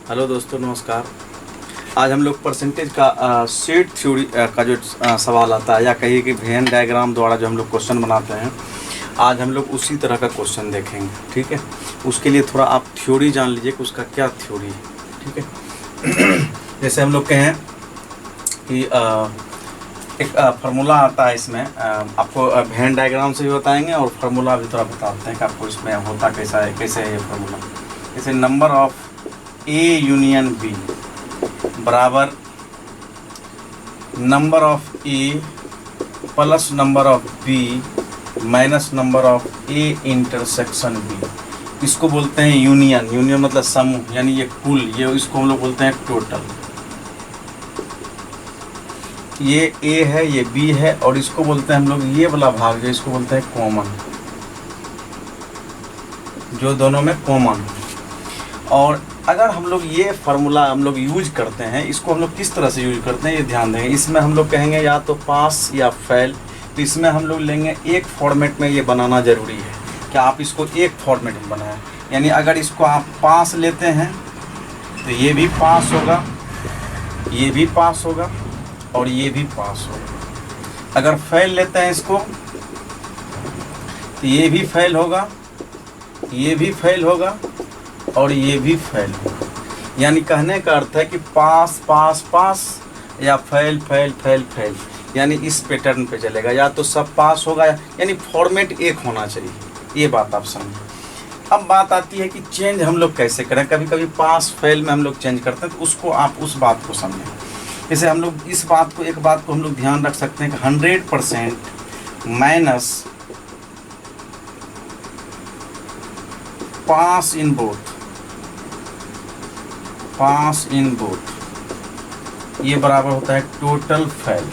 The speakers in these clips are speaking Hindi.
हेलो दोस्तों, नमस्कार। आज हम लोग परसेंटेज का सेट थ्योरी का जो सवाल आता है, या कहिए कि वेन डायग्राम द्वारा जो हम लोग क्वेश्चन बनाते हैं, आज हम लोग उसी तरह का क्वेश्चन देखेंगे। ठीक है, उसके लिए थोड़ा आप थ्योरी जान लीजिए कि उसका क्या थ्योरी है। ठीक है जैसे हम लोग कहें कि एक फार्मूला आता है, इसमें आपको वेन डायग्राम से भी बताएंगे और फार्मूला भी थोड़ा बताते हैं कि आपको इसमें होता कैसा है, कैसे है ये फार्मूला। जैसे number of A union B बराबर number of A plus number of B minus number of A intersection B. इसको बोलते हैं यूनियन। यूनियन मतलब समूह, यानी ये कुल, ये इसको हम लोग बोलते हैं टोटल। ये ए है, ये बी है, और इसको बोलते हैं हम लोग, ये वाला भाग जो इसको बोलते हैं कॉमन, जो दोनों में कॉमन। और अगर हम लोग ये फार्मूला हम लोग यूज करते हैं, इसको हम लोग किस तरह से यूज करते हैं ये ध्यान देंगे। इसमें हम लोग कहेंगे या तो पास या फेल, तो इसमें हम लोग लेंगे एक फॉर्मेट में ये बनाना ज़रूरी है कि आप इसको एक फॉर्मेट में बनाएं। यानी अगर इसको आप पास लेते हैं तो ये भी पास होगा, ये भी पास होगा और ये भी पास होगा। अगर फेल लेते हैं इसको तो ये भी फेल होगा, ये भी फेल होगा और ये भी फेल होगा। यानी कहने का अर्थ है कि पास पास पास या फेल फेल फेल फेल, यानी इस पैटर्न पे चलेगा। या तो सब पास होगा, यानी फॉर्मेट एक होना चाहिए। ये बात आप समझें। अब बात आती है कि चेंज हम लोग कैसे करें। कभी कभी पास फेल में हम लोग चेंज करते हैं, तो उसको आप उस बात को समझें। जैसे हम लोग इस बात को, एक बात को हम लोग ध्यान रख सकते हैं कि 100% minus pass in both, pass in both, ये बराबर होता है टोटल फेल।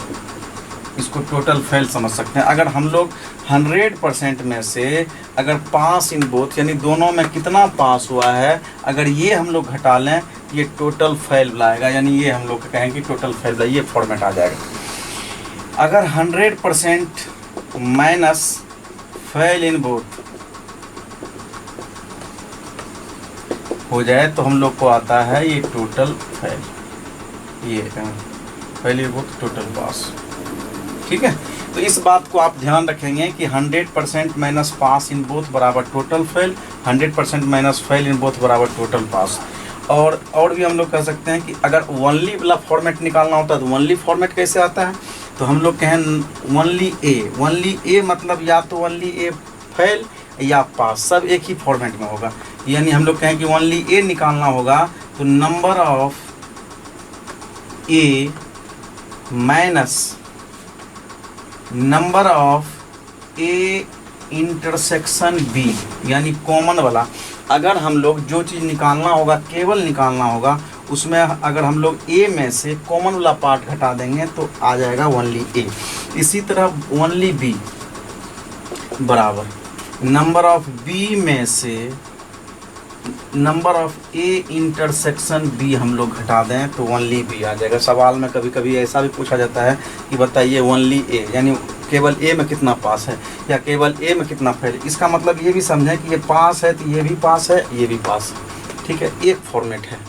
इसको टोटल फेल समझ सकते हैं। अगर हम लोग 100% में से अगर पास इन बोथ, यानी दोनों में कितना पास हुआ है, अगर ये हम लोग घटा लें, ये टोटल फेल लाएगा। यानी ये हम लोग कहेंगे टोटल फेल, ये फॉर्मेट आ जाएगा। अगर 100% माइनस फेल इन बोथ हो जाए तो हम लोग को आता है ये टोटल फेल, ये फेल इन बोथ टोटल पास। ठीक है, तो इस बात को आप ध्यान रखेंगे कि 100% माइनस पास इन बोथ बराबर total fail, 100% minus fail in both बराबर टोटल पास। और भी हम लोग कह सकते हैं कि अगर वनली वाला फॉर्मेट निकालना होता है तो वनली फॉर्मेट कैसे आता है, तो हम लोग कहें वनली ए। वनली ए मतलब या तो वनली ए फेल या पास, सब एक ही फॉर्मेट में होगा। यानी हम लोग कहें कि वनली ए निकालना होगा तो number of A minus number of A intersection B, यानी कॉमन वाला। अगर हम लोग जो चीज़ निकालना होगा, केवल निकालना होगा, उसमें अगर हम लोग ए में से कॉमन वाला पार्ट घटा देंगे तो आ जाएगा वनली ए। इसी तरह वनली बी बराबर नंबर ऑफ बी में से number of A intersection B हम लोग घटा दें तो वनली बी आ जाएगा। सवाल में कभी कभी ऐसा भी पूछा जाता है कि बताइए वनली ए, यानी केवल ए में कितना पास है या केवल ए में कितना फेल। इसका मतलब ये भी समझें कि ये पास है तो ये भी पास है, ये भी पास है। ठीक है, एक फॉर्मेट है।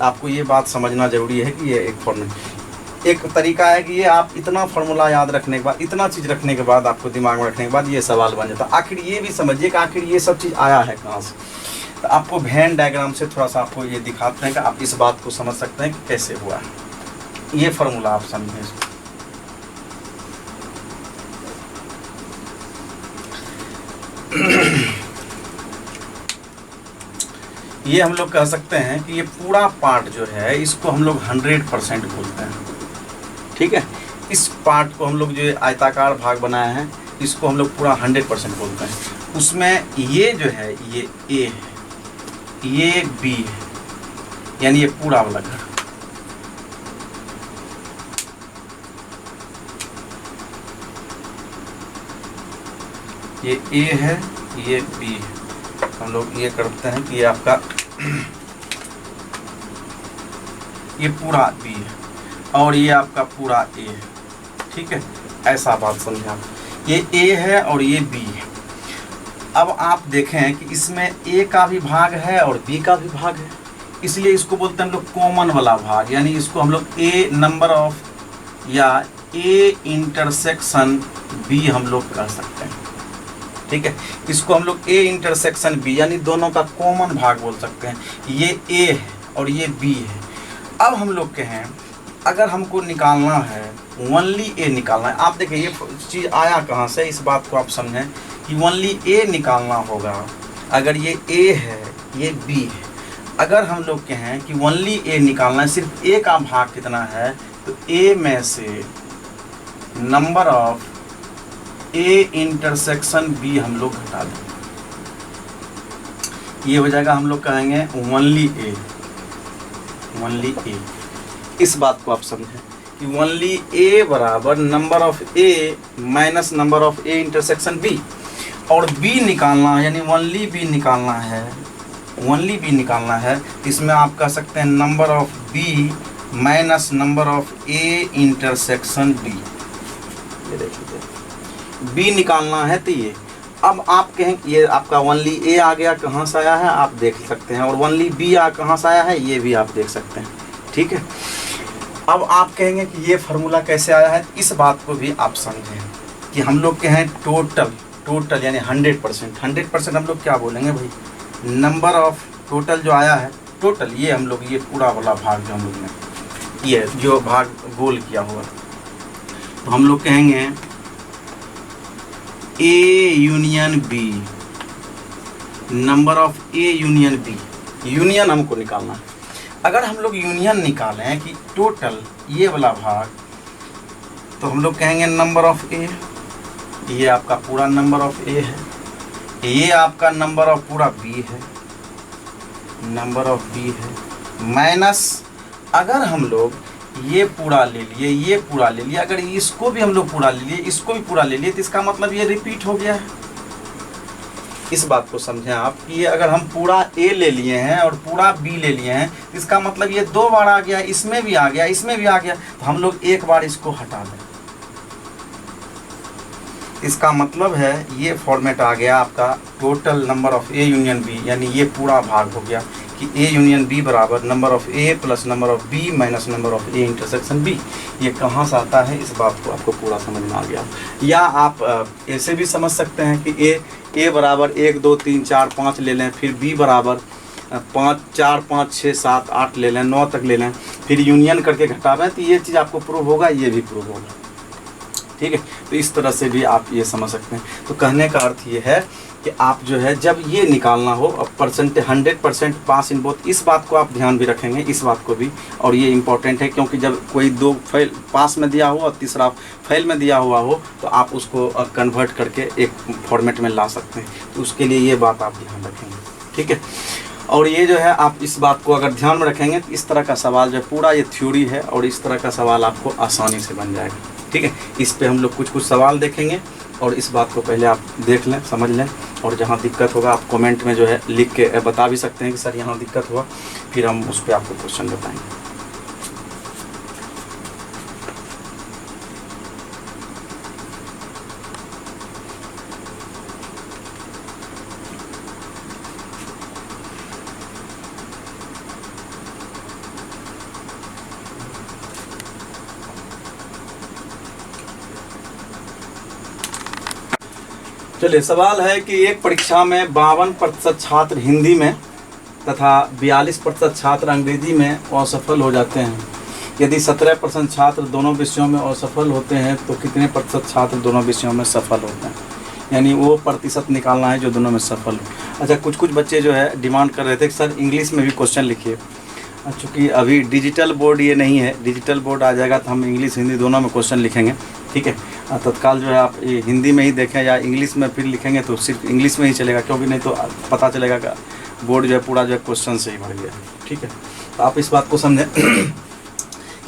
आपको ये बात समझना ज़रूरी है कि ये एक फॉर्मेट। एक तरीका है कि ये आप इतना फार्मूला याद रखने के बाद, इतना चीज़ रखने के बाद, आपको दिमाग में रखने के बाद ये सवाल बन जाता है। आखिर ये भी समझिए कि आखिर ये सब चीज़ आया है कहाँ से। तो आपको वेन डायग्राम से थोड़ा सा आपको ये दिखाते हैं कि आप इस बात को समझ सकते हैं कि कैसे हुआ है। ये फार्मूला आप समझें इसको। ये हम लोग कह सकते हैं कि ये पूरा पार्ट जो है इसको हम लोग 100% बोलते हैं। ठीक है, इस पार्ट को हम लोग जो आयताकार भाग बनाए हैं इसको हम लोग पूरा 100% बोलते हैं। उसमें ये जो है ये ए है, ये बी है, यानी ये पूरा वाला घर। ये ए है, ये बी है। हम लोग ये करते हैं कि ये आपका ये पूरा बी है और ये आपका पूरा ए है। ठीक है, ऐसा बात समझे आप। ये ए है और ये बी है। अब आप देखें कि इसमें ए का भी भाग है और बी का भी भाग है, इसलिए इसको बोलते हैं हम लोग कॉमन वाला भाग, यानी इसको हम लोग ए नंबर ऑफ या ए इंटरसेक्शन बी हम लोग कह सकते हैं। ठीक है, इसको हम लोग ए इंटरसेक्शन बी यानी दोनों का कॉमन भाग बोल सकते हैं। ये ए है और ये बी है। अब हम लोग कहें अगर हमको निकालना है ओनली ए निकालना है, आप देखिए ये चीज़ आया कहाँ से, इस बात को आप समझें कि ओनली ए निकालना होगा। अगर ये ए है ये बी है, अगर हम लोग कहें कि ओनली ए निकालना है, सिर्फ ए का भाग कितना है, तो ए में से number of A intersection B हम लोग घटा दें, ये हो जाएगा हम लोग कहेंगे ओनली ए। ओनली ए, इस बात को आप समझें कि ओनली ए बराबर number of A minus number of A intersection B, और बी निकालना है यानी ओनली बी निकालना है। ओनली बी निकालना है, इसमें आप कह सकते हैं number of B minus number of A intersection B. ये देखिए बी निकालना है तो ये, अब आप कहें ये आपका ओनली ए आ गया, कहाँ से आया है आप देख सकते हैं, और ओनली बी कहाँ से आया है ये भी आप देख सकते हैं। ठीक है, अब आप कहेंगे कि ये फार्मूला कैसे आया है, इस बात को भी आप समझें कि हम लोग कहें टोटल यानी 100% हम लोग क्या बोलेंगे भाई, नंबर ऑफ टोटल जो आया है, टोटल ये हम लोग ये पूरा वाला भाग जो हम लोग ने ये जो भाग गोल किया हुआ, तो हम लोग कहेंगे A union B, number of A union B, union हमको निकालना है। अगर हम लोग यूनियन निकालें कि टोटल ये वाला भाग, तो हम लोग कहेंगे नंबर ऑफ ए, ये आपका पूरा नंबर ऑफ ए है, ये आपका नंबर ऑफ पूरा बी है, नंबर ऑफ बी है, माइनस अगर हम लोग ये पूरा ले लिए, ये पूरा ले लिया, अगर इसको भी हम लोग पूरा ले लिए, इसको भी पूरा ले लिए, तो इसका मतलब ये रिपीट हो गया है। इस बात को समझें आप कि ये अगर हम पूरा ए ले लिए हैं और पूरा बी ले लिए हैं, इसका मतलब ये 2 बार आ गया, इसमें भी आ गया, इसमें भी आ गया, तो हम लोग एक बार इसको हटा दें। इसका मतलब है ये फॉर्मेट आ गया आपका total number of A union B, यानी ये पूरा भाग हो गया कि ए यूनियन बी बराबर number of A plus number of B minus number of A intersection B. ये कहाँ से आता है, इस बात को आपको पूरा समझ में आ गया। या आप ऐसे भी समझ सकते हैं कि ए बराबर 1 2 3 4 5 ले लें, फिर बी बराबर 5 4 5 6 7 8 ले लें, 9 तक ले लें, फिर यूनियन करके घटावें, तो ये चीज़ आपको प्रूव होगा, ये भी प्रूव होगा। ठीक है, तो इस तरह से भी आप ये समझ सकते हैं। तो कहने का अर्थ ये है कि आप जो है जब ये निकालना हो, अब परसेंट 100% पास इन बोथ, इस बात को आप ध्यान भी रखेंगे, इस बात को भी, और ये इम्पोर्टेंट है क्योंकि जब कोई 2 फेल पास में दिया हो और तीसरा फेल में दिया हुआ हो, तो आप उसको कन्वर्ट करके एक फॉर्मेट में ला सकते हैं। तो उसके लिए ये बात आप ध्यान रखेंगे। ठीक है, और ये जो है आप इस बात को अगर ध्यान में रखेंगे तो इस तरह का सवाल जो पूरा ये थ्योरी है, और इस तरह का सवाल आपको आसानी से बन जाएगा। ठीक है, इस पे हम लोग कुछ सवाल देखेंगे, और इस बात को पहले आप देख लें, समझ लें, और जहाँ दिक्कत होगा आप कमेंट में जो है लिख के बता भी सकते हैं कि सर यहाँ दिक्कत हुआ, फिर हम उस पर आपको क्वेश्चन बताएंगे। चलिए, सवाल है कि एक परीक्षा में 52% छात्र हिंदी में तथा 42% छात्र अंग्रेजी में असफल हो जाते हैं। यदि 17% छात्र दोनों विषयों में असफल होते हैं तो कितने प्रतिशत छात्र दोनों विषयों में सफल होते हैं, यानी वो प्रतिशत निकालना है जो दोनों में सफल हो। अच्छा, कुछ बच्चे जो है डिमांड कर रहे थे कि सर इंग्लिश में भी क्वेश्चन लिखिए। चूँकि अभी डिजिटल बोर्ड ये नहीं है, डिजिटल बोर्ड आ जाएगा तो हम इंग्लिश हिंदी दोनों में क्वेश्चन लिखेंगे। ठीक है, तत्काल जो है आप ये हिंदी में ही देखें या इंग्लिश में फिर लिखेंगे तो सिर्फ इंग्लिश में ही चलेगा, क्योंकि नहीं तो पता चलेगा कि बोर्ड जो है पूरा जो है क्वेश्चन से ही भर गया। ठीक है, तो आप इस बात को समझें।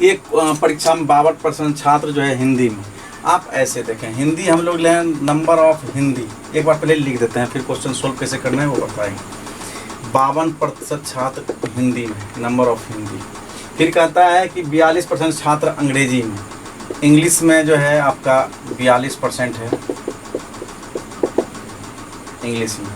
एक परीक्षा में 52% छात्र जो है हिंदी में, आप ऐसे देखें, हिंदी हम लोग लें नंबर ऑफ हिंदी, एक बार पहले लिख देते हैं, फिर क्वेश्चन सोल्व कैसे करना है वो बताएंगे। 52% छात्र हिंदी में, नंबर ऑफ हिंदी। फिर कहता है कि 42% छात्र अंग्रेजी में, इंग्लिश में जो है आपका 42% है इंग्लिश में।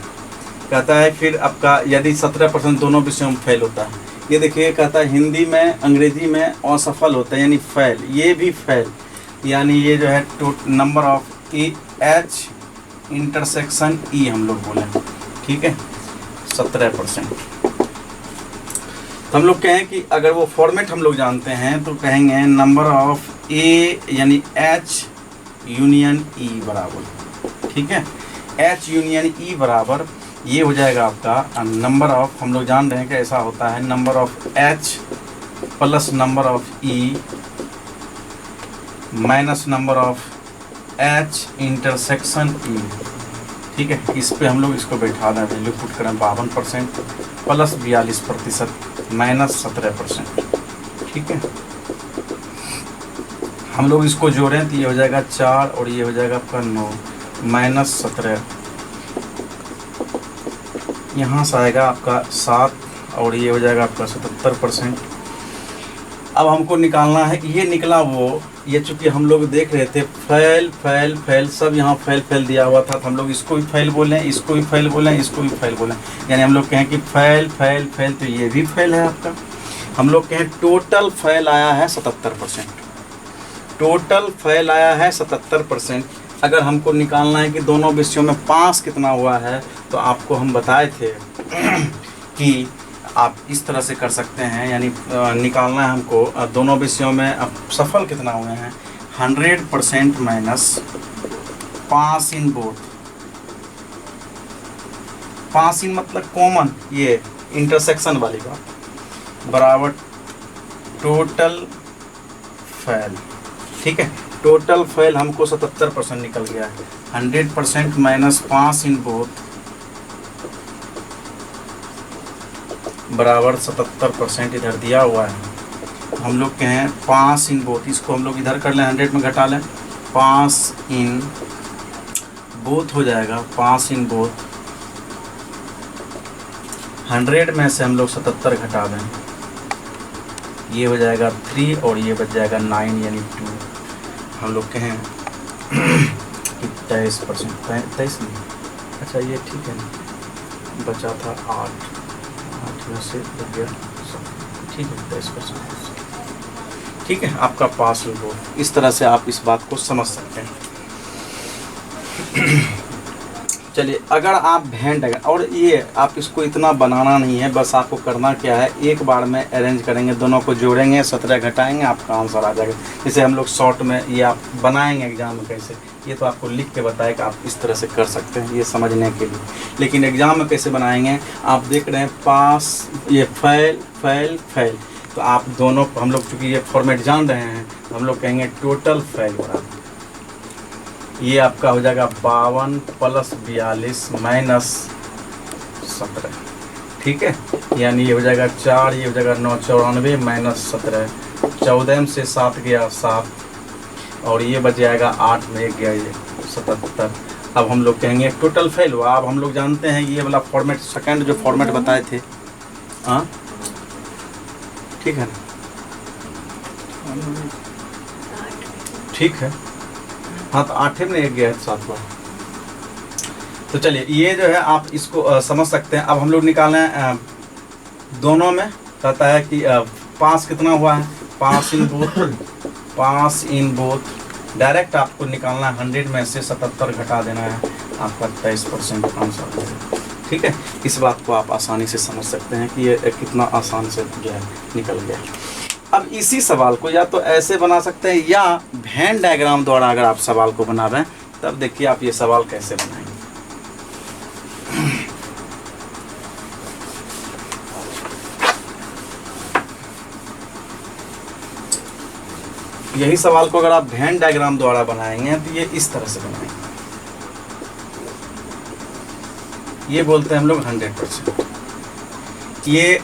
कहता है फिर आपका यदि 17% दोनों विषयों में फेल होता है, ये देखिए कहता है हिंदी में अंग्रेजी में असफल होता है यानी फेल, ये भी फेल, यानी ये जो है number of E H intersection E हम लोग बोले, ठीक है 17%। तो हम लोग कहें कि अगर वो फॉर्मेट हम लोग जानते हैं तो कहेंगे नंबर ऑफ ए यानी एच यूनियन ई बराबर, ठीक है एच यूनियन ई बराबर ये हो जाएगा आपका नंबर ऑफ, हम लोग जान रहे हैं कि ऐसा होता है number of H plus number of E minus number of H intersection E, ठीक है। इस पे हम लोग इसको बैठा दें, वैल्यू पुट करें 52% प्लस 42% माइनस 17%, ठीक है। हम लोग इसको जोड़ें तो ये हो जाएगा 4 और ये हो जाएगा आपका 9 माइनस 17, यहाँ से आएगा आपका 7 और ये हो जाएगा आपका 77%। अब हमको निकालना है, ये निकला वो, ये चूँकि हम लोग देख रहे थे फेल फेल फेल सब यहाँ फेल फेल दिया हुआ था, तो हम लोग इसको भी फेल बोलें, इसको भी फेल बोलें, इसको भी फेल बोलें, यानी हम लोग कहें कि फेल फेल फेल, तो ये भी फेल है आपका। हम लोग कहें टोटल फेल आया है 77%, टोटल फेल आया है 77%। अगर हमको निकालना है कि दोनों विषयों में पास कितना हुआ है, तो आपको हम बताए थे कि आप इस तरह से कर सकते हैं, यानी निकालना है हमको दोनों विषयों में अब सफल कितना हुए हैं, 100% minus pass in both, pass इन मतलब कॉमन, ये इंटरसेक्शन वाली बात, बराबर टोटल फेल, ठीक है। टोटल फेल हमको 77% निकल गया है, 100% माइनस पास इन बोथ बराबर 77% इधर दिया हुआ है। हम लोग कहें पास इन बोथ, इसको हम लोग इधर कर लें 100 में घटा लें, पास इन बोथ हो जाएगा, पास इन बोथ 100 में से हम लोग 77 घटा दें, ये हो जाएगा 3 और ये बच जाएगा 9 यानी 2। हम लोग कहें कि 23%, 23 नहीं, अच्छा ये ठीक है, बचा था 8 में से लग गया, ठीक है 23%, ठीक है आपका पास हो। इस तरह से आप इस बात को समझ सकते हैं। चलिए अगर आप वेन डायग्राम, और ये आप इसको इतना बनाना नहीं है, बस आपको करना क्या है, एक बार में अरेंज करेंगे, दोनों को जोड़ेंगे, 17 घटाएंगे, आपका आंसर आ जाएगा। जैसे हम लोग शॉर्ट में ये आप बनाएंगे एग्जाम में कैसे, ये तो आपको लिख के बताए कि आप इस तरह से कर सकते हैं ये समझने के लिए, लेकिन एग्जाम में कैसे बनाएंगे आप देख रहे हैं, पास ये फेल फेल फेल, तो आप दोनों, हम लोग चूँकि ये फॉर्मेट जान रहे हैं, तो हम लोग कहेंगे टोटल फेल बराबर, ये आपका हो जाएगा 52 प्लस 42 माइनस 17, ठीक है, यानी ये हो जाएगा 4, ये हो जाएगा 9, 94 माइनस 17, 14 में से 7 गया 7 और ये बच जाएगा 8 में 1 गया ये 77। अब हम लोग कहेंगे टोटल फेल हुआ। अब हम लोग जानते हैं ये वाला फॉर्मेट, सेकंड जो फॉर्मेट बताए थे, हाँ ठीक है ना, ठीक है, हाँ तो 8 में 1 गया है 7 बार। तो चलिए ये जो है आप इसको समझ सकते हैं। अब हम लोग निकालें दोनों में, कहता है कि पास कितना हुआ है, pass in both, pass in both direct आपको निकालना है, 100 में से 77 घटा देना है, आपका 23% आंसर होगा, ठीक है। इस बात को आप आसानी से समझ सकते हैं कि ये कितना आसान से गया निकल गया। अब इसी सवाल को या तो ऐसे बना सकते हैं या वेन डायग्राम द्वारा अगर आप सवाल को बना रहे हैं, तब देखिए आप ये सवाल कैसे बनाएंगे। यही सवाल को अगर आप वेन डायग्राम द्वारा बनाएंगे तो ये इस तरह से बनाएंगे, ये बोलते हैं हम लोग 100%। ये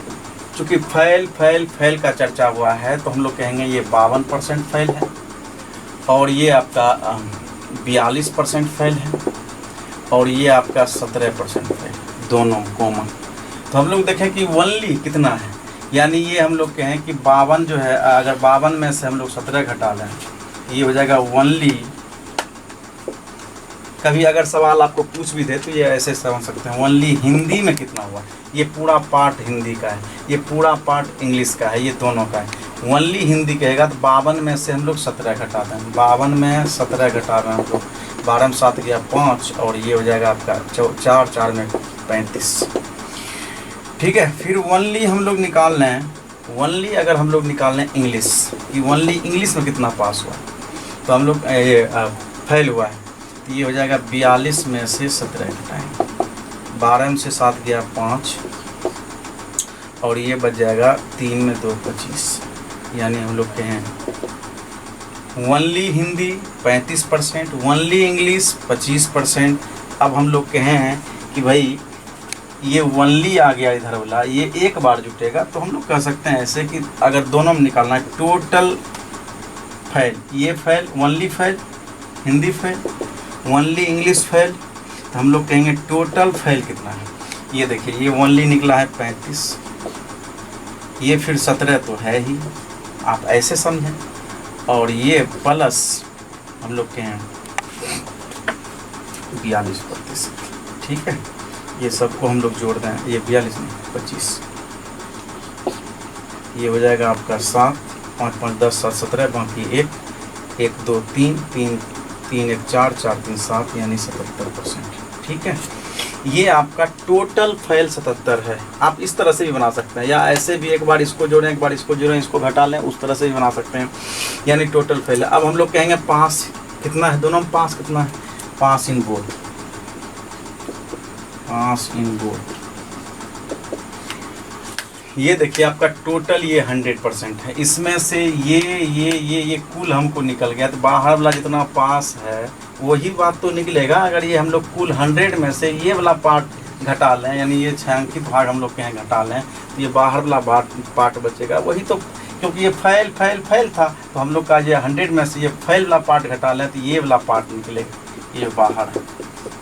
चूँकि फेल फेल फेल का चर्चा हुआ है तो हम लोग कहेंगे ये 52% फेल है, और ये आपका 42% फेल है, और ये आपका 17% फेल, दोनों कॉमन। तो हम लोग देखें कि ओनली कितना है, यानी ये हम लोग कहें कि 52 जो है, अगर 52 में से हम लोग 17 घटा लें, ये हो जाएगा ओनली कभी अगर सवाल आपको पूछ भी दे तो ये ऐसे समझ सकते हैं, ओनली हिंदी में कितना हुआ। ये पूरा पार्ट हिंदी का है, ये पूरा पार्ट इंग्लिश का है, ये दोनों का है। ओनली हिंदी कहेगा तो 52 में से हम लोग 17 घटा दें, 52 में 17 घटा रहे हैं हम लोग, 12 में 7 गया 5, और ये हो जाएगा आपका 4, 4 में 35। ठीक है, फिर ओनली हम लोग निकाल रहे हैं, ओनली अगर हम लोग निकाल लें इंग्लिश कि ओनली इंग्लिश में कितना पास हुआ, तो हम लोग ये फेल हुआ है, तो ये हो जाएगा 42 में से 17 घटाएंगे, 12 में से 7 गया 5, और ये बच जाएगा 3 में 2 25, यानी हम लोग कहें ओनली हिंदी 35%, ओनली इंग्लिश 25%। अब हम लोग कहें कि भाई ये ओनली आ गया इधर वाला, ये एक बार जुटेगा, तो हम लोग कह सकते हैं ऐसे कि अगर दोनों में निकालना है टोटल फेल, ये fail, only fail, Hindi fail, only English fail, तो हम लोग कहेंगे टोटल फेल कितना है। ये देखिए ये ओनली निकला है 35, ये फिर 17 तो है ही, आप ऐसे समझें, और ये प्लस हम लोग कहें 42%। ठीक है, ये सबको हम लोग जोड़ दें, ये 42 नहीं 25, ये हो जाएगा आपका 7, 5 5 10 7 17, बाकी 1 1 2 3 3 3 1 4 4 3 7, यानी 77%। ठीक है, ये आपका टोटल फेल 77 है। आप इस तरह से भी बना सकते हैं, या ऐसे भी एक बार इसको जोड़ें, एक बार इसको जोड़ें, इसको घटा लें, उस तरह से भी बना सकते हैं, यानी टोटल फेल है। अब हम लोग कहेंगे पास कितना है, दोनों में पास कितना है, pass in both, pass in both. ये देखिए आपका टोटल ये 100% है, इसमें से ये कुल हमको निकल गया, तो बाहर वाला जितना पास है वही बात तो निकलेगा। अगर ये हम लोग कुल 100 में से ये वाला पार्ट घटा लें, यानी ये छायांकित भाग हम लोग कहें घटा लें, तो ये बाहर वाला पार्ट बचेगा, वही तो, क्योंकि ये फैल फैल फैल था, तो हम लोग का ये 100 में से ये फैल वाला पार्ट घटा लें, तो ये वाला पार्ट निकलेगा, ये बाहर है,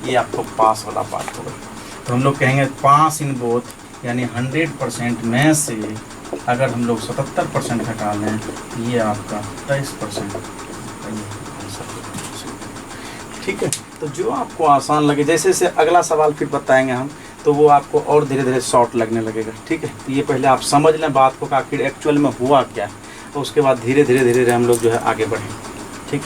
ये आपको पास वाला पार्ट होगा। तो हम लोग कहेंगे पास इन बोथ, यानी 100% में से अगर हम लोग 77% घटा लें, ये आपका 23%। ठीक है, तो जो आपको आसान लगे, जैसे जैसे अगला सवाल फिर बताएंगे हम, तो वो आपको और धीरे धीरे शॉर्ट लगने लगेगा। ठीक है, तो ये पहले आप समझ लें बात को कि आखिर एक्चुअल में हुआ क्या है, तो उसके बाद धीरे धीरे धीरे हम लोग जो है आगे बढ़ें। ठीक,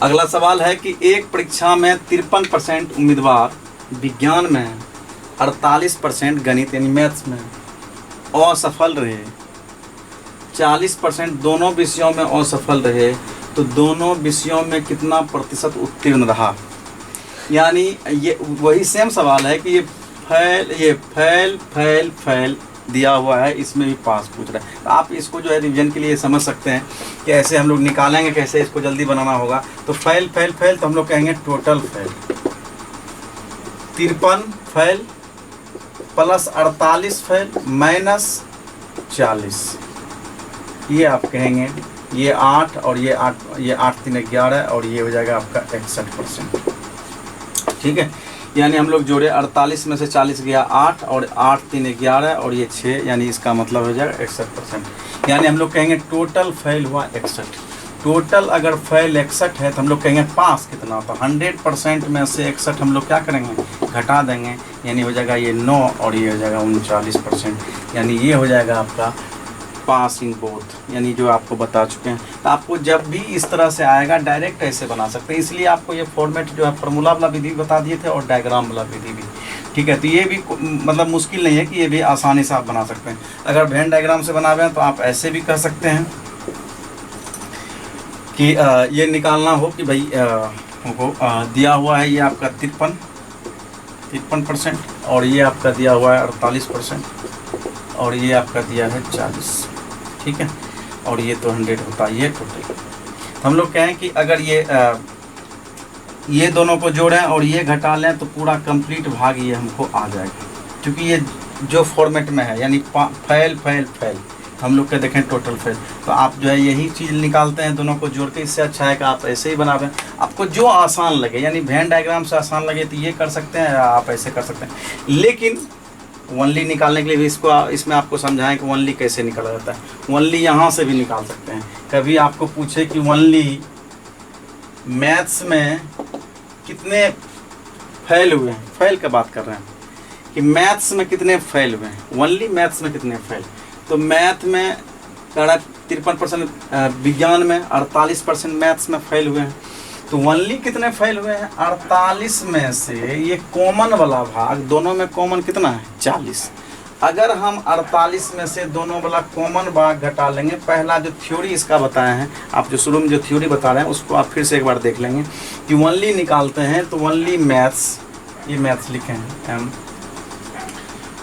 अगला सवाल है कि एक परीक्षा में 53% उम्मीदवार विज्ञान में, 48% गणित यानी मैथ्स में असफल रहे, 40% दोनों विषयों में असफल रहे, तो दोनों विषयों में कितना प्रतिशत उत्तीर्ण रहा। यानी ये वही सेम सवाल है कि ये फैल फैल फैल दिया हुआ है, इसमें भी पास पूछ रहा है। तो आप इसको जो है रिवीजन के लिए समझ सकते हैं कि ऐसे हम लोग निकालेंगे, कैसे इसको जल्दी बनाना होगा। तो फैल फैल फैल, तो हम लोग कहेंगे टोटल फैल 53 फैल प्लस 48 फैल माइनस 40, ये आप कहेंगे ये 8 और ये 8, ये 8 3 11, और ये हो जाएगा आपका 61%। ठीक है, यानी हम लोग जोड़े 48 में से 40 गया 8, और 8 3 11, और ये 6, यानी इसका मतलब हो जाएगा 61%। यानी हम लोग कहेंगे टोटल फेल हुआ 61। टोटल अगर फेल 61 है तो हम लोग कहेंगे पास कितना, तो 100% में से 61 हम लोग क्या करेंगे, घटा देंगे, यानी हो जाएगा ये 9, और ये हो जाएगा 39%। यानी ये हो जाएगा आपका पास इन बोथ, यानी जो आपको बता चुके हैं। तो आपको जब भी इस तरह से आएगा डायरेक्ट ऐसे बना सकते हैं, इसलिए आपको ये फॉर्मेट जो है फार्मूला वाला विधि बता दिए थे और डायग्राम वाला विधि भी। ठीक है, तो ये भी मतलब मुश्किल नहीं है कि ये भी आसानी से आप बना सकते हैं। अगर वेन डायग्राम से बना हुए हैं तो आप ऐसे भी कर सकते हैं कि ये निकालना हो कि भाई हमको दिया हुआ है ये आपका 53%, और ये आपका दिया हुआ है 48%, और ये आपका दिया है 40। ठीक है, और ये तो 100 होता है ये टोटल। तो हम लोग कहें कि अगर ये दोनों को जोड़ें और ये घटा लें तो पूरा कंप्लीट भाग ये हमको आ जाएगा, क्योंकि ये जो फॉर्मेट में है, यानी फैल फैल फैल, हम लोग के देखें टोटल फेल। तो आप जो है यही चीज़ निकालते हैं दोनों को जोड़ के। इससे अच्छा है कि आप ऐसे ही बनावें, आपको जो आसान लगे, यानी वेन डायग्राम से आसान लगे तो ये कर सकते हैं, या आप ऐसे कर सकते हैं। लेकिन वनली निकालने के लिए भी इसमें आपको समझाएं कि वनली कैसे निकाला जाता है। वनली यहाँ से भी निकाल सकते हैं। कभी आपको पूछे कि वनली मैथ्स में कितने फेल हुए हैं, फेल की बात कर रहे हैं कि मैथ्स में कितने फेल हुए हैं, वनली मैथ्स में कितने फेल, तो मैथ में 53%, विज्ञान में 48% मैथ्स में फेल हुए हैं। तो वनली कितने फेल हुए हैं, 48 में से ये कॉमन वाला भाग, दोनों में कॉमन कितना है, 40। अगर हम 48 में से दोनों वाला कॉमन भाग घटा लेंगे, पहला जो थ्योरी इसका बताया है, आप जो शुरू में जो थ्योरी बता रहे हैं उसको आप फिर से एक बार देख लेंगे कि वनली निकालते हैं तो वनली मैथ्स, ये मैथ्स लिखे हैं एम,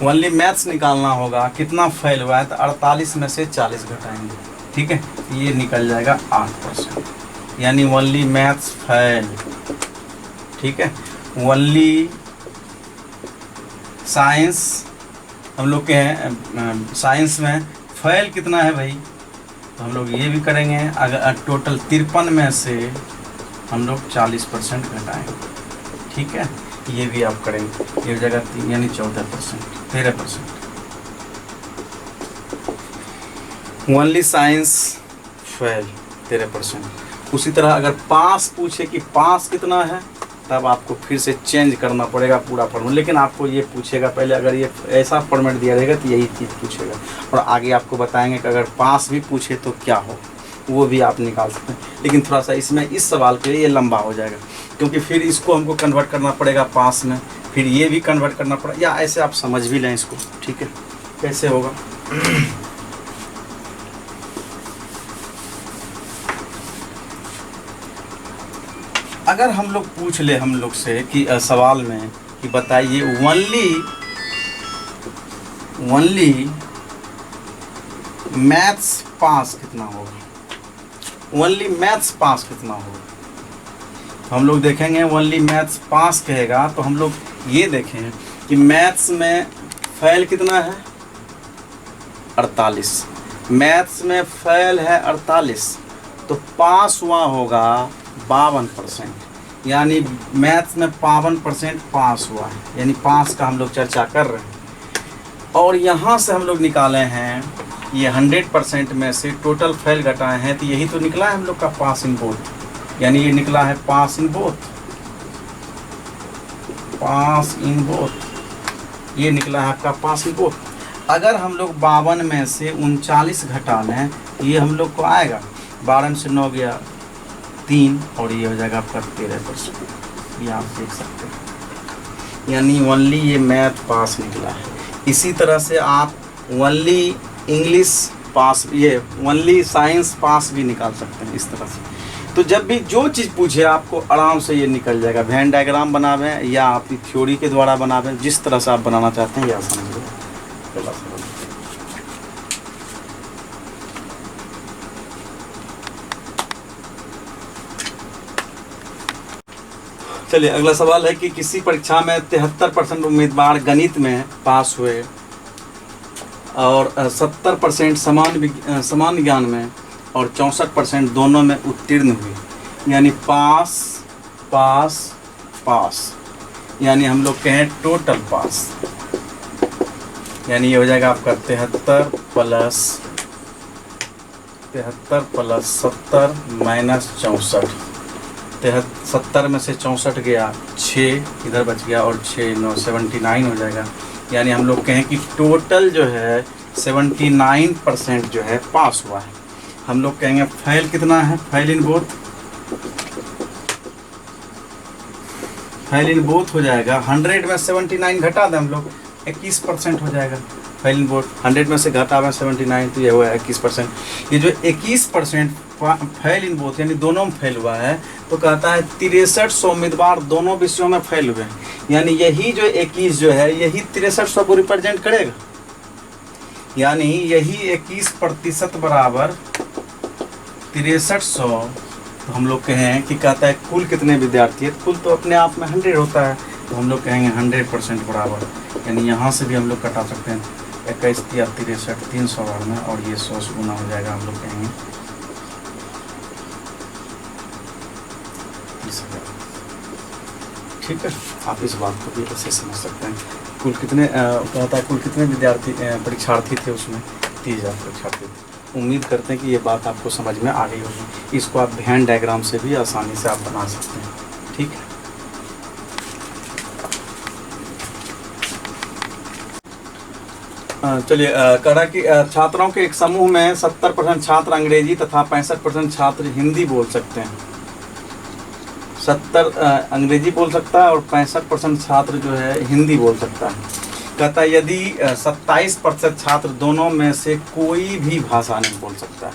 वनली मैथ्स निकालना होगा, कितना फेल हुआ है तो 48 में से 40 घटाएंगे, ठीक है, ये निकल जाएगा 8%, यानी वनली मैथ्स फेल, ठीक है। वनली साइंस हम लोग के हैं, साइंस में फेल कितना है भाई, तो हम लोग ये भी करेंगे, अगर टोटल 53 में से हम लोग 40% घटाएंगे, ठीक है, ये भी आप करेंगे, ये जगह यानी 14%, 13%। Only science fail 13%। उसी तरह अगर पास पूछे कि पास कितना है, तब आपको फिर से चेंज करना पड़ेगा पूरा फॉर्मूला, लेकिन आपको ये पूछेगा पहले, अगर ये ऐसा फॉर्मेट दिया रहेगा तो यही चीज़ पूछेगा, और आगे आपको बताएंगे कि अगर पास भी पूछे तो क्या हो, वो भी आप निकाल सकते हैं। लेकिन थोड़ा सा इसमें इस सवाल पे ये लंबा हो जाएगा, क्योंकि फिर इसको हमको कन्वर्ट करना पड़ेगा पास में, फिर ये भी कन्वर्ट करना पड़ेगा, या ऐसे आप समझ भी लें इसको, ठीक है, कैसे होगा। अगर हम लोग पूछ ले हम लोग से कि सवाल में कि बताइए वनली मैथ्स पास कितना होगा, वनली मैथ्स पास कितना होगा, तो हम लोग देखेंगे वनली मैथ्स पास कहेगा तो हम लोग ये देखें कि मैथ्स में फेल कितना है, 48, मैथ्स में फेल है 48, तो पास हुआ होगा 52%, यानी मैथ्स में 52% पास हुआ है, यानी पास का हम लोग चर्चा कर रहे हैं। और यहाँ से हम लोग निकाले हैं ये 100% में से टोटल फेल घटाए हैं, तो यही तो निकला है हम लोग का पास इन बोथ, यानी ये निकला है pass in both, pass in both, ये निकला है आपका पास इन बोथ। अगर हम लोग 52 में से 39 घटा लें, ये हम लोग को आएगा 12 में से 9 गया 3, और ये हो जाएगा आपका 13%, ये आप देख सकते हैं, यानी वनली ये मैथ पास निकला है। इसी तरह से आप वनली इंग्लिश पास, ये वनली साइंस पास भी निकाल सकते हैं इस तरह से। तो जब भी जो चीज़ पूछे आपको आराम से ये निकल जाएगा, वेन डायग्राम बनावें या आप थ्योरी के द्वारा बनावें, जिस तरह से आप बनाना चाहते हैं ये आसान है। चलिए अगला सवाल है कि किसी परीक्षा में 73% उम्मीदवार गणित में पास हुए और 70% समान ज्ञान में और 64% दोनों में उत्तीर्ण हुए, यानी पास पास पास, यानी हम लोग कहें टोटल पास, यानी ये हो जाएगा आपका 73 प्लस 70 माइनस 64, 70 में से 64 गया, 6 इधर बच गया, और 6 9 79 हो जाएगा, यानी हम लोग कहें कि टोटल जो है 79% जो है पास हुआ है। हम लोग कहेंगे फेल कितना है, फेल इन बोथ हो जाएगा, 100 में 79 घटा दें हम लोग 21% हो जाएगा, फेल इन बोथ 100 में से घटा में 79 तो ये हुआ 21%। ये जो 21% फेल इन बोथ यानी दोनों में फेल हुआ है, तो कहता है 6300 उम्मीदवार दोनों विषयों में फेल हुए, यानी यही जो 21 जो है यही 6300 को रिप्रेजेंट करेगा, यानी यही 21% बराबर 6300। तो हम लोग कहें कि कहता है कुल कितने विद्यार्थी है, कुल तो अपने आप में 100 होता है, तो हम लोग कहेंगे 100% बराबर, यानी यहाँ से भी हम लोग कटा सकते हैं 21 या 63 300 बार में, और ये 100 से गुना हो जाएगा, हम लोग कहेंगे 30,000। ठीक है, आप इस बात को भी ऐसे समझ सकते हैं। कुल कितने कहता है कुल कितने विद्यार्थी परीक्षार्थी थे उसमें? 30,000 परीक्षार्थी थे। उम्मीद करते हैं कि ये बात आपको समझ में आ गई होगी। इसको आप वेन डायग्राम से भी आसानी से आप बना सकते हैं। ठीक है, चलिए कह रहा कि छात्रों के एक समूह में 70% छात्र अंग्रेजी तथा 65% छात्र हिंदी बोल सकते हैं। 70 अंग्रेजी बोल सकता है और 65% छात्र जो है हिंदी बोल सकता है। कहता है यदि 27% छात्र दोनों में से कोई भी भाषा नहीं बोल सकता है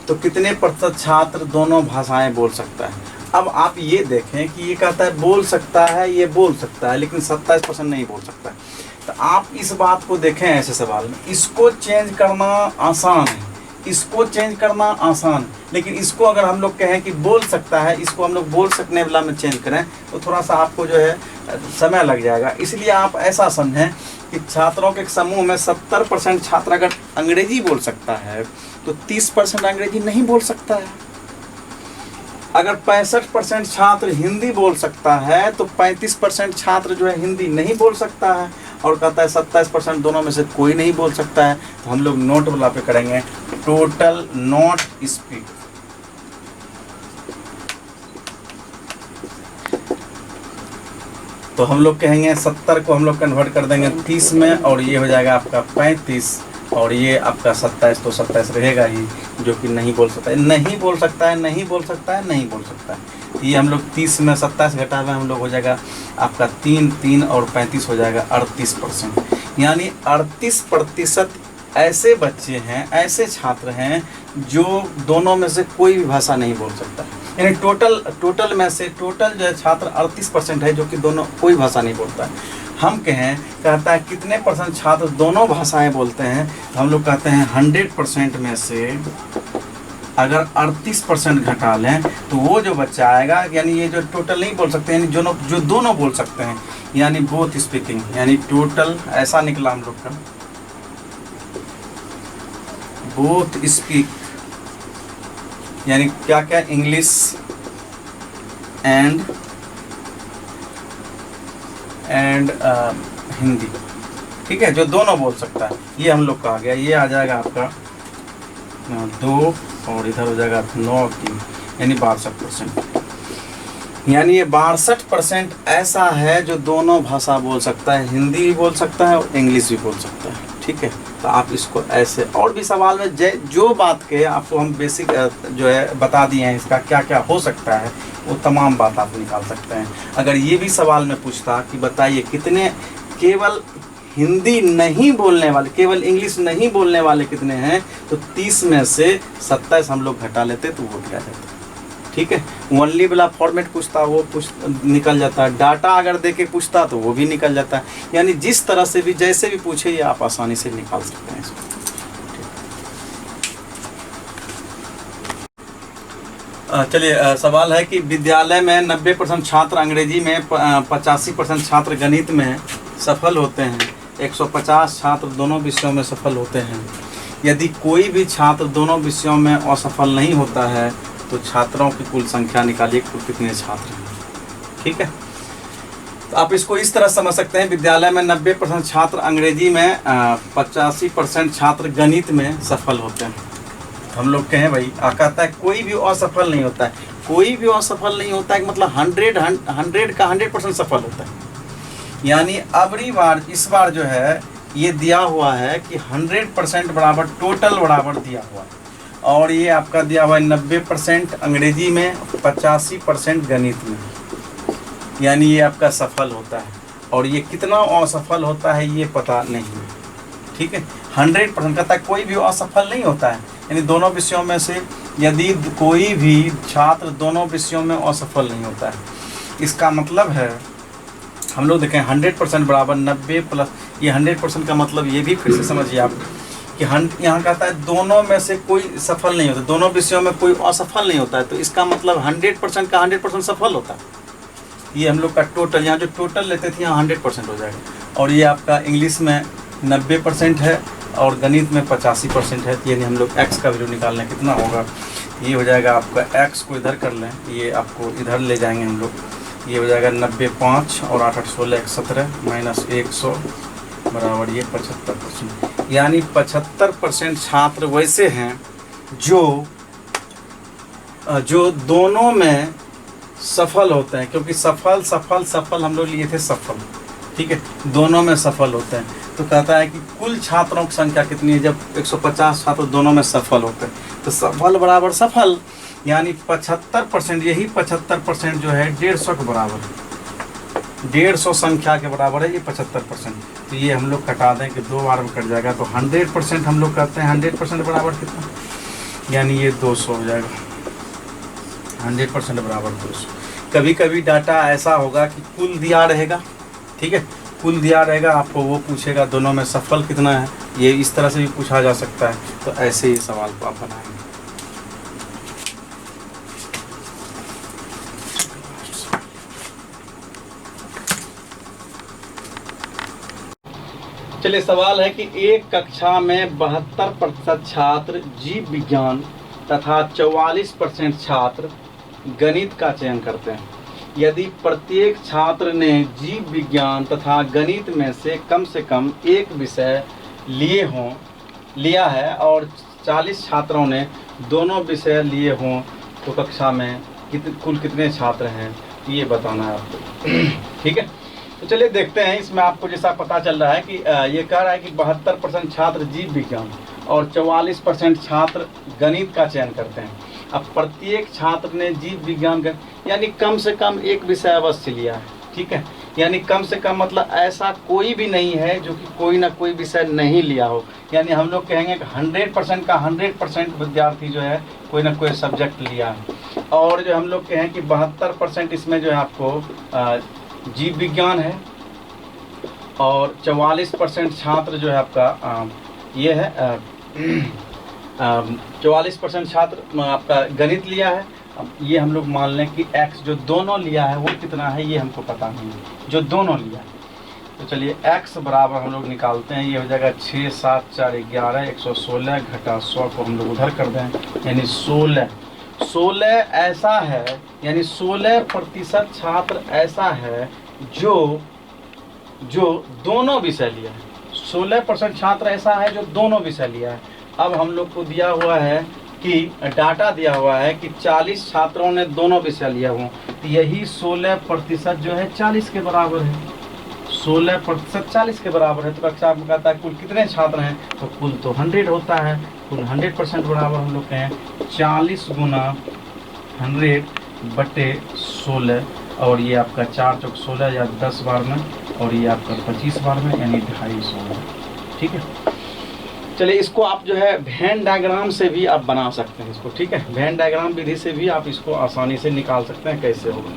तो कितने प्रतिशत छात्र दोनों भाषाएं बोल सकता है? अब आप ये देखें कि ये कहता है बोल सकता है, ये बोल सकता है, लेकिन 27% नहीं बोल सकता है। तो आप इस बात को देखें ऐसे सवाल में, इसको चेंज करना आसान है, इसको चेंज करना आसान, लेकिन इसको अगर हम लोग कहें कि बोल सकता है, इसको हम लोग बोल सकने वाला में चेंज करें तो थोड़ा सा आपको जो है समय लग जाएगा। इसलिए आप ऐसा समझें कि छात्रों के एक समूह में 70% छात्र अगर अंग्रेजी बोल सकता है तो 30% अंग्रेजी नहीं बोल सकता है। अगर 65% छात्र हिंदी बोल सकता है तो 35% छात्र जो है हिंदी नहीं बोल सकता है। और कहता है 27% दोनों में से कोई नहीं बोल सकता है। तो हम लोग नोट वाला पे करेंगे टोटल नॉट स्पीक। तो हम लोग कहेंगे 70 को हम लोग कन्वर्ट कर देंगे 30 में और ये हो जाएगा आपका 35 और ये आपका 27, तो 27 रहेगा ही जो कि नहीं बोल सकता है, नहीं बोल सकता है, नहीं बोल सकता है, नहीं बोल सकता है। तो ये हम लोग 30 में 27 घटावे हम लोग हो जाएगा आपका 3 और 35 हो जाएगा 38%। यानी 38% ऐसे बच्चे हैं, ऐसे छात्र हैं जो दोनों में से कोई भी भाषा नहीं बोल सकता। यानी टोटल में से टोटल जो है छात्र 38% है जो कि दोनों कोई भाषा नहीं बोलता है। हम कहता है कितने परसेंट छात्र दोनों भाषाएं बोलते हैं? तो हम लोग कहते हैं 100% में से अगर 38% घटा लें तो वो जो बच्चा आएगा, यानी ये जो टोटल नहीं बोल सकते, यानी जो दोनों बोल सकते हैं, यानी बोथ स्पीकिंग, यानी टोटल ऐसा निकला हम लोग का बोथ स्पीक, यानी क्या क्या, इंग्लिश एंड हिंदी। ठीक है, जो दोनों बोल सकता है ये हम लोग का आ गया। ये आ जाएगा आपका 2 और इधर हो जाएगा 9 3, यानी 62%। यानी ये 62% ऐसा है जो दोनों भाषा बोल सकता है, हिंदी भी बोल सकता है और इंग्लिश भी बोल सकता है। ठीक है, तो आप इसको ऐसे, और भी सवाल में जो बात के आपको हम बेसिक जो है बता दिए हैं, इसका क्या क्या हो सकता है वो तमाम बात आप निकाल सकते हैं। अगर ये भी सवाल में पूछता कि बताइए कितने केवल हिंदी नहीं बोलने वाले, केवल इंग्लिश नहीं बोलने वाले कितने हैं, तो 30 में से 27 हम लोग घटा लेते तो वो क्या जाता। ठीक है, ओनली वाला फॉर्मेट पूछता वो निकल जाता है, डाटा अगर दे के पूछता तो वो भी निकल जाता है। यानी जिस तरह से भी, जैसे भी पूछे, ये आप आसानी से निकाल सकते हैं इसको। चलिए, सवाल है कि विद्यालय में 90% छात्र अंग्रेजी में, 85% छात्र गणित में सफल होते हैं, 150 छात्र दोनों विषयों में सफल होते हैं। यदि कोई भी छात्र दोनों विषयों में असफल नहीं होता है तो छात्रों की कुल संख्या निकालिए, कुल कितने छात्र हैं। ठीक है, तो आप इसको इस तरह समझ सकते हैं, विद्यालय में 90% छात्र अंग्रेजी में, 85% छात्र गणित में सफल होते हैं। हम लोग कहें भाई, कहता है कोई भी असफल नहीं होता है, कोई भी असफल नहीं होता है, मतलब 100 का 100% सफल होता है। यानी अबरी बार, इस बार जो है ये दिया हुआ है कि 100% बराबर टोटल बराबर दिया हुआ है, और ये आपका दिया हुआ है 90% अंग्रेजी में, 85% गणित में, यानी ये आपका सफल होता है। और ये कितना असफल होता है ये पता नहीं। ठीक है, 100% कहता है कोई भी असफल नहीं होता है, यानी दोनों विषयों में से यदि कोई भी छात्र दोनों विषयों में असफल नहीं होता है, इसका मतलब है, हम लोग देखें 100% बराबर 90 प्लस, ये 100% का मतलब ये भी फिर से समझिए आप कि यहाँ कहता है दोनों में से कोई सफल नहीं होता, दोनों विषयों में कोई असफल नहीं होता है, तो इसका मतलब 100% का 100% सफल होता है। ये हम लोग का टोटल, यहाँ जो टोटल लेते थे यहाँ 100% हो जाएगा। और ये आपका इंग्लिश में 90% है और गणित में 85% है, यानी हम लोग एक्स का वैल्यू निकालना कितना होगा, ये हो जाएगा आपका एक्स को इधर कर लें, ये आपको इधर ले जाएंगे हम लोग, ये हो जाएगा 90 5 और 8 8 16 117 माइनस 100 बराबर ये 75%। यानी 75% छात्र वैसे हैं जो दोनों में सफल होते हैं, क्योंकि सफल हम लोग लिए थे सफल, ठीक है, दोनों में सफल होते हैं। तो कहता है कि कुल छात्रों की संख्या कितनी है, जब 150 छात्र दोनों में सफल होते हैं, तो सफल बराबर सफल, यानी 75%, यही 75% जो है 150 के बराबर है, 150 संख्या के बराबर है ये 75%। तो ये हम लोग कटा दें कि 2 बार में कट जाएगा, तो 100% हम लोग कहते हैं 100% बराबर कितना, यानी ये 200 हो जाएगा, 100% बराबर 200। कभी कभी डाटा ऐसा होगा कि कुल दिया रहेगा, ठीक है, कुल दिया रहेगा, आपको वो पूछेगा दोनों में सफल कितना है, ये इस तरह से भी पूछा जा सकता है। तो ऐसे ही सवाल को आप बनाएंगे। चलिए, सवाल है कि एक कक्षा में 72% छात्र जीव विज्ञान तथा 44% छात्र गणित का चयन करते हैं। यदि प्रत्येक छात्र ने जीव विज्ञान तथा गणित में से कम एक विषय लिया है और 40 छात्रों ने दोनों विषय लिए हों, तो कक्षा में कुल कितने छात्र हैं, ये बताना है आपको। ठीक है, तो चलिए देखते हैं। इसमें आपको जैसा पता चल रहा है कि ये कह रहा है कि 72% छात्र जीव विज्ञान और 44% छात्र गणित का चयन करते हैं। अब प्रत्येक छात्र ने जीव विज्ञान यानी कम से कम एक विषय अवश्य लिया है, ठीक है, यानी कम से कम मतलब ऐसा कोई भी नहीं है जो कि कोई ना कोई विषय नहीं लिया हो। यानी हम लोग कहेंगे कि 100% का 100% विद्यार्थी जो है कोई ना कोई सब्जेक्ट लिया है। और जो हम लोग कहें कि 72% इसमें जो है आपको जीव विज्ञान है और 44% छात्र जो है आपका ये है 44% छात्र आपका गणित लिया है। अब ये हम लोग मान लें कि x जो दोनों लिया है वो कितना है, ये हमको पता नहीं है, जो दोनों लिया है। तो चलिए x बराबर हम लोग निकालते हैं, ये हो जाएगा 6 7 4 11 116 घटा 100 को हम लोग उधर कर दें, यानी 16 ऐसा है, यानी 16% छात्र ऐसा है जो दोनों विषय लिया है। 16% छात्र ऐसा है जो दोनों विषय लिया है। अब हम लोग को दिया हुआ है कि डाटा दिया हुआ है कि 40 छात्रों ने दोनों विषय लिया हुआ, तो यही 16% जो है 40 के बराबर है। 16% 40 के बराबर है। तो कक्षा में कहता है कुल कितने छात्र हैं, तो कुल तो 100 होता है। कुल 100% बराबर हम लोग कहें 40 गुना 100/16, और ये आपका 4 चौक 16 या 10 बार में, और ये आपका 25 बार में, यानी 250। ठीक है, चलिए इसको आप जो है वेन डायग्राम से भी आप बना सकते हैं इसको, ठीक है, वेन डायग्राम विधि से भी आप इसको आसानी से निकाल सकते हैं कैसे होगा।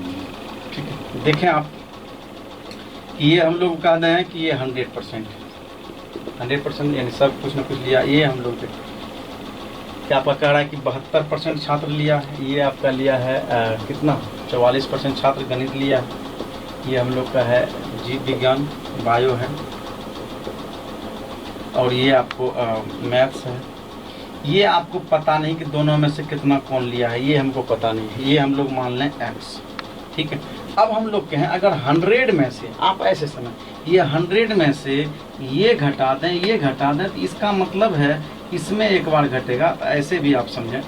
ठीक है, देखें आप, ये हम लोग कहते हैं कि ये 100% यानी सब कुछ ना कुछ लिया। ये हम लोग क्या आपका कह रहा है कि 72% छात्र लिया है, ये आपका लिया है कितना 44% छात्र गणित लिया है, ये हम लोग का है जीव विज्ञान बायो है, और ये आपको मैथ्स है। ये आपको पता नहीं कि दोनों में से कितना कौन लिया है, ये हमको पता नहीं है, ये हम लोग मान लें x। ठीक है, अब हम लोग कहें अगर 100 में से आप ऐसे समझ, ये 100 में से ये घटा दें तो इसका मतलब है इसमें एक बार घटेगा। तो ऐसे भी आप समझें,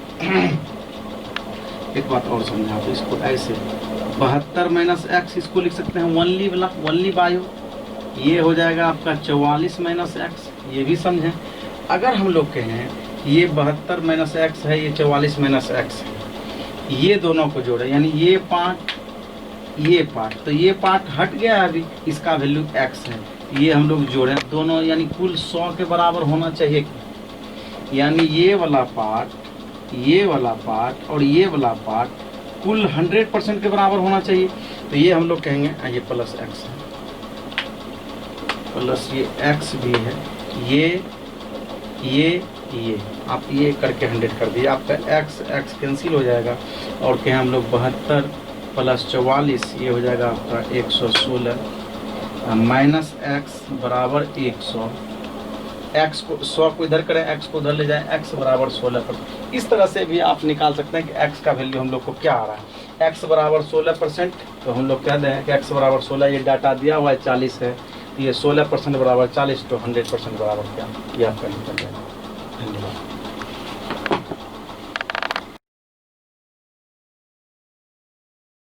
एक बात और समझें आप इसको, ऐसे 72 - x इसको लिख सकते हैं ओनली बायो, ये हो जाएगा आपका 44 - x, ये भी समझें। अगर हम लोग कहें ये 72 - x है, ये 44 - x है, ये दोनों को जोड़े, यानी ये पार्ट तो ये पार्ट हट गया अभी, इसका वैल्यू x है, ये हम लोग जोड़ें दोनों, यानी कुल 100 के बराबर होना चाहिए। यानी ये वाला पार्ट और ये वाला पार्ट कुल 100% के बराबर होना चाहिए। तो ये हम लोग कहेंगे ये प्लस x है, प्लस ये x भी है, ये आप ये करके 100 कर दिए, आपका x कैंसिल हो जाएगा, और कहें हम लोग 72 + 44, ये हो जाएगा आपका 116 - x बराबर 100, एक्स को 100 को इधर करें, एक्स को उधर ले जाएं, एक्स बराबर 16%। इस तरह से भी आप निकाल सकते हैं कि एक्स का वैल्यू हम लोग को क्या आ रहा है। एक्स बराबर 16%, तो हम लोग कह दें कि एक्स बराबर 16, ये डाटा दिया हुआ है 40 है, तो ये 16% बराबर 40, तो 100% बराबर क्या, ये आपका निकल जाएगा।